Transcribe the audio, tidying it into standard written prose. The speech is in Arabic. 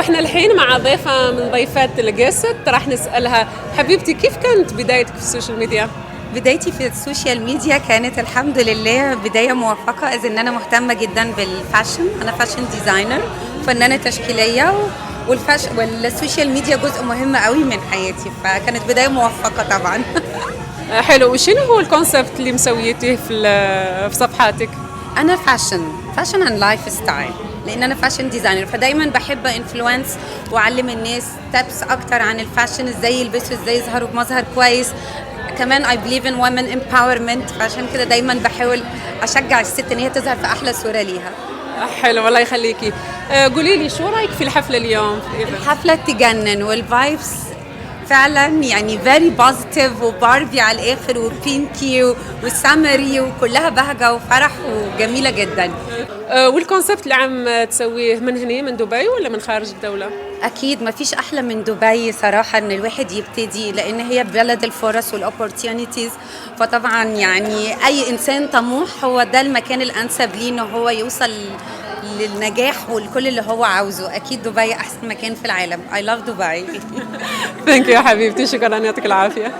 احنا الحين مع ضيفة من ضيفات القسد، راح نسألها حبيبتي كيف كانت بدايتك في السوشيال ميديا؟ بدايتي في السوشيال ميديا كانت الحمد لله بداية موفقة، إذ إن أنا مهتمة جدا بالفاشن. أنا فاشن ديزاينر، فنانة تشكيلية، والسوشيال ميديا جزء مهم قوي من حياتي، فكانت بداية موفقة طبعا. حلو، وشنو هو الكونسبت اللي مسويته في صفحاتك؟ أنا فاشن اند لايف ستايل، لأن أنا فاشن ديزاينر، فدايما بحب انفلونس وأعلم الناس تابس أكتر عن الفاشن، إزاي يلبسوا، إزاي يظهروا بمظهر كويس. كمان I believe in women empowerment، فعشان كده دايما بحاول أشجع الست إن هي تظهر في أحلى صورة ليها. حلو، الله يخليكي. قولي لي شو رايك في الحفلة اليوم في الإيفنت؟ الحفلة تجنن، والفايبس فعلا يعني فيري بوزيتيف، وباربي على الآخر، وبينكي وسامري، وكلها بهجة وفرح وجميلة جدا. والكونسبت اللي عم تسويه من هنا من دبي ولا من خارج الدولة؟ أكيد مفيش أحلى من دبي صراحة إن الواحد يبتدي، لأن هي بلد الفرص والأوبورتيونيتيز، فطبعا يعني أي إنسان طموح هو ده المكان الأنسب ليه إن هو يوصل للنجاح والكل اللي هو عاوزه. أكيد دبي أحسن مكان في العالم. I love دبي. ثانك يو يا حبيبتي، شكرا، يعطيك العافية.